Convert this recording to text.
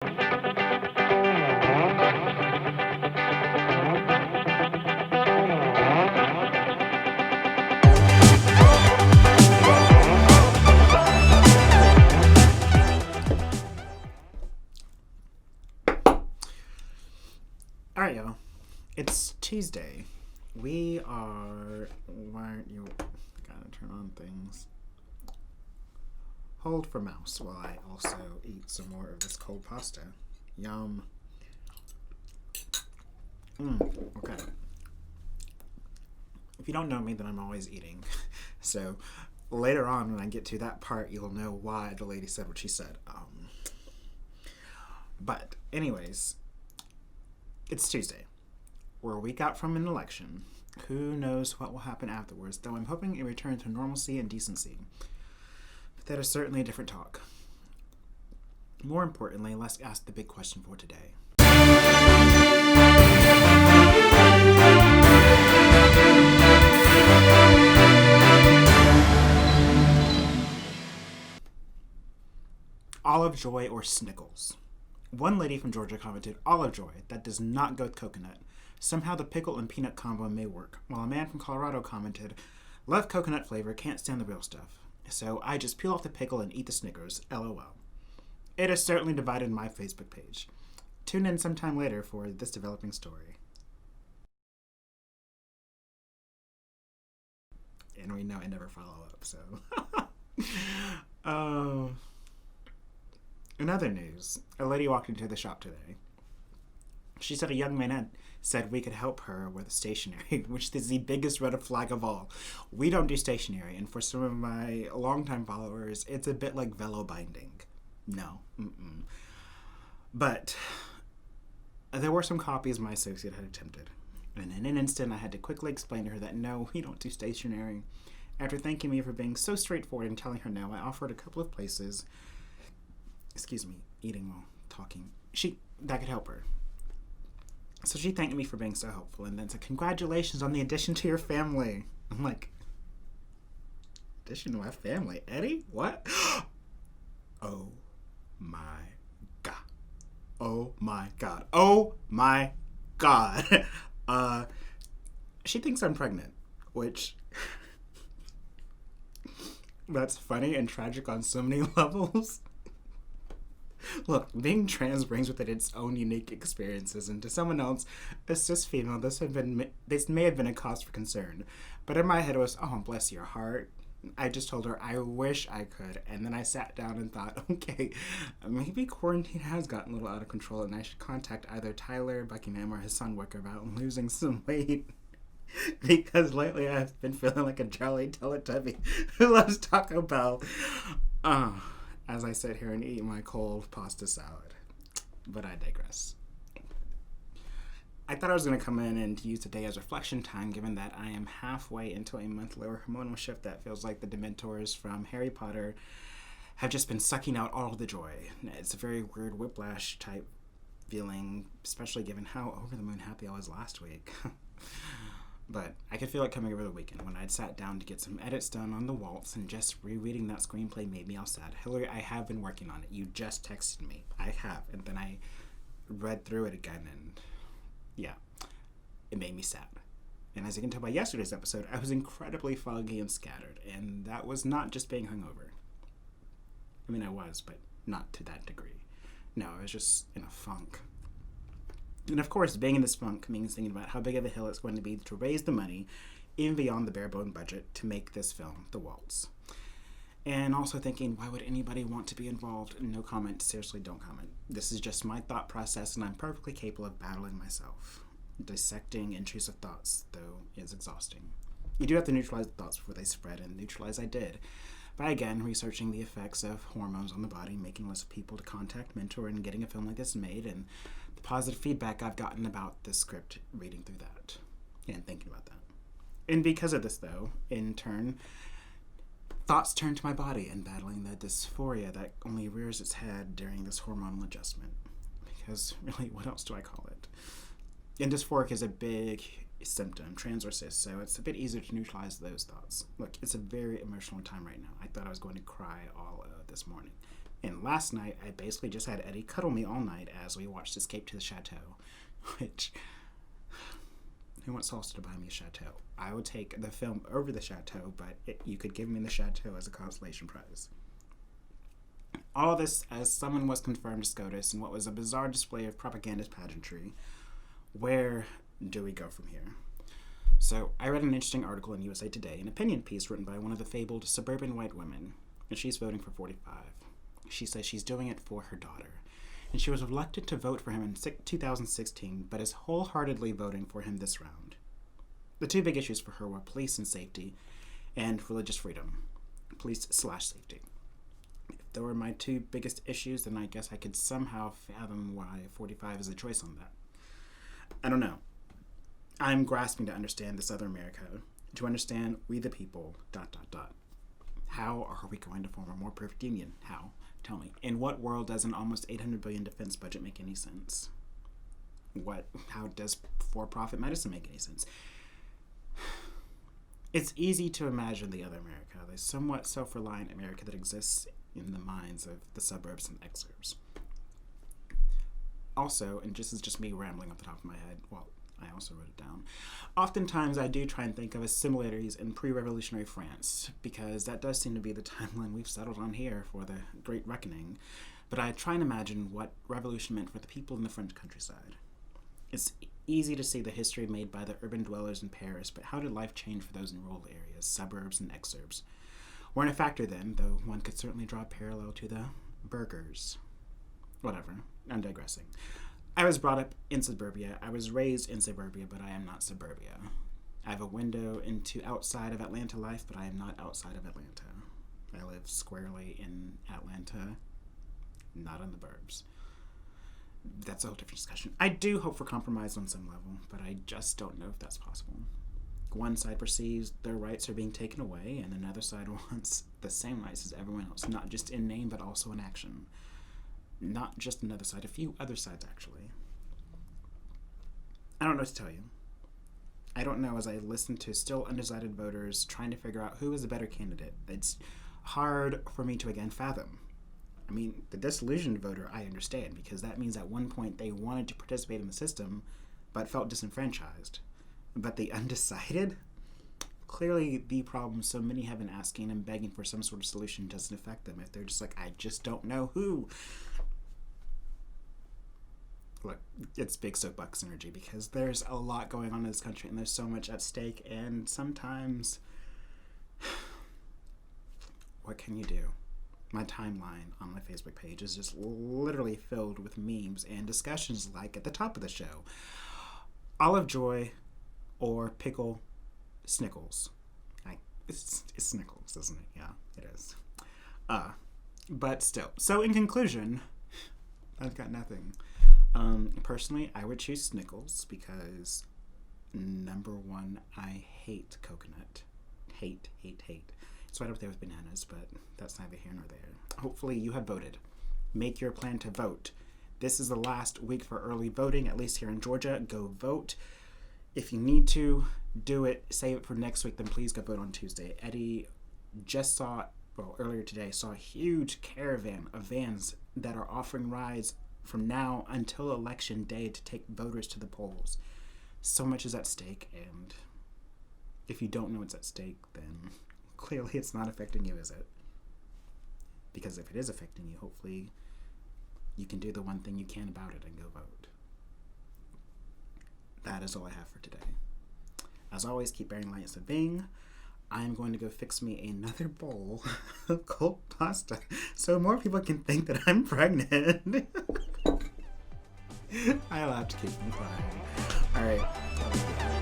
Alright, y'all. It's Tuesday. We are. Why aren't you. Gotta turn on things. Hold for mouse while I also eat some more of this cold pasta. Yum. Okay. If you don't know me, then I'm always eating. So later on, when I get to that part, you'll know why the lady said what she said. But, anyways, it's Tuesday. We're a week out from an election. Who knows what will happen afterwards, though I'm hoping a return to normalcy and decency. But that is certainly a different talk. More importantly, let's ask the big question for today. Olive joy or snickles? One lady from Georgia commented, olive joy, that does not go with coconut. Somehow the pickle and peanut combo may work. While a man from Colorado commented, love coconut flavor, can't stand the real stuff. So I just peel off the pickle and eat the Snickers, LOL. It has certainly divided my Facebook page. Tune in sometime later for this developing story. And we know I never follow up, so. In other news, a lady walked into the shop today. She said a young man had said we could help her with stationery, which is the biggest red flag of all. We don't do stationery, and for some of my longtime followers, it's a bit like velo binding. No. But there were some copies my associate had attempted, and in an instant I had to quickly explain to her that no, we don't do stationery. After thanking me for being so straightforward and telling her no, I offered a couple of places, eating while talking, that could help her. So she thanked me for being so helpful and then said, congratulations on the addition to your family. I'm like, addition to my family? Eddie? What? Oh my God. Oh my God. Oh my God. She thinks I'm pregnant, which that's funny and tragic on so many levels. Look, being trans brings with it its own unique experiences, and to someone else, a cis female, this may have been a cause for concern. But in my head it was, oh, bless your heart. I just told her, I wish I could. And then I sat down and thought, okay, maybe quarantine has gotten a little out of control, and I should contact either Tyler Buckingham or his son Wicker about losing some weight. Because lately I've been feeling like a jolly Teletubby who loves Taco Bell. As I sit here and eat my cold pasta salad. But I digress. I thought I was going to come in and use today as reflection time, given that I am halfway into a monthly hormonal shift that feels like the Dementors from Harry Potter have just been sucking out all of the joy. It's a very weird whiplash type feeling, especially given how over the moon happy I was last week. But I could feel it coming over the weekend when I'd sat down to get some edits done on The Waltz, and just rereading that screenplay made me all sad. Hillary, I have been working on it. You just texted me. I have. And then I read through it again, and yeah, it made me sad. And as you can tell by yesterday's episode, I was incredibly foggy and scattered, and that was not just being hungover. I mean, I was, but not to that degree. No, I was just in a funk. And of course, being in this funk means thinking about how big of a hill it's going to be to raise the money, even beyond the bare bone budget, to make this film, The Waltz. And also thinking, why would anybody want to be involved? No comment, seriously, don't comment. This is just my thought process, and I'm perfectly capable of battling myself. Dissecting intrusive thoughts, though, is exhausting. You do have to neutralize the thoughts before they spread, and neutralize I did. By again, researching the effects of hormones on the body, making lists of people to contact, mentor, and getting a film like this made, and the positive feedback I've gotten about this script, reading through that, and thinking about that. And because of this, though, in turn, thoughts turn to my body and battling the dysphoria that only rears its head during this hormonal adjustment. Because, really, what else do I call it? And dysphoric is a big symptom, trans or cis, so it's a bit easier to neutralize those thoughts. Look, it's a very emotional time right now. I thought I was going to cry all this morning. And last night, I basically just had Eddie cuddle me all night as we watched Escape to the Chateau, which, who wants also to buy me a chateau? I would take the film over the chateau, but you could give me the chateau as a consolation prize. All this as someone was confirmed SCOTUS in what was a bizarre display of propagandist pageantry. Where do we go from here? So, I read an interesting article in USA Today, an opinion piece written by one of the fabled suburban white women, and she's voting for 45. She says she's doing it for her daughter, and she was reluctant to vote for him in 2016, but is wholeheartedly voting for him this round. The two big issues for her were police and safety, and religious freedom. Police/safety. If they were my two biggest issues, then I guess I could somehow fathom why 45 is a choice on that. I don't know. I'm grasping to understand this other America, to understand we the people, ... How are we going to form a more perfect union? How? Tell me. In what world does an almost $800 billion defense budget make any sense? How does for-profit medicine make any sense? It's easy to imagine the other America, the somewhat self-reliant America that exists in the minds of the suburbs and exurbs. Also, and this is just me rambling off the top of my head, well, I also wrote it down. Oftentimes, I do try and think of similarities in pre-revolutionary France, because that does seem to be the timeline we've settled on here for the Great Reckoning. But I try and imagine what revolution meant for the people in the French countryside. It's easy to see the history made by the urban dwellers in Paris, but how did life change for those in rural areas, suburbs, and exurbs? Weren't a factor then, though one could certainly draw a parallel to the burghers. Whatever, I'm digressing. I was brought up in suburbia. I was raised in suburbia, but I am not suburbia. I have a window into outside of Atlanta life, but I am not outside of Atlanta. I live squarely in Atlanta, not in the burbs. That's a whole different discussion. I do hope for compromise on some level, but I just don't know if that's possible. One side perceives their rights are being taken away, and another side wants the same rights as everyone else, not just in name, but also in action. Not just another side, a few other sides, actually. I don't know what to tell you. I don't know as I listen to still undecided voters trying to figure out who is a better candidate. It's hard for me to, again, fathom. I mean, the disillusioned voter, I understand, because that means at one point they wanted to participate in the system, but felt disenfranchised. But the undecided? Clearly, the problem so many have been asking and begging for some sort of solution doesn't affect them if they're just like, I just don't know who. Look, it's big soapbox energy because there's a lot going on in this country and there's so much at stake, and sometimes, what can you do? My timeline on my Facebook page is just literally filled with memes and discussions like at the top of the show. Olive Joy or pickle Snickles. It's Snickles, isn't it? Yeah, it is. But still. So in conclusion, I've got nothing. Personally, I would choose Snickles because, number one, I hate coconut. Hate. It's right up there with bananas, but that's neither here nor there. Hopefully you have voted. Make your plan to vote. This is the last week for early voting, at least here in Georgia. Go vote. If you need to do it, save it for next week, then please go vote on Tuesday. Eddie just earlier today, saw a huge caravan of vans that are offering rides from now until election day to take voters to the polls. So much is at stake, and if you don't know what's at stake, then clearly it's not affecting you, is it? Because if it is affecting you, hopefully you can do the one thing you can about it and go vote. That is all I have for today. As always, keep bearing lights of Bing. I'm going to go fix me another bowl of cold pasta so more people can think that I'm pregnant. I'll have to keep them quiet. All right.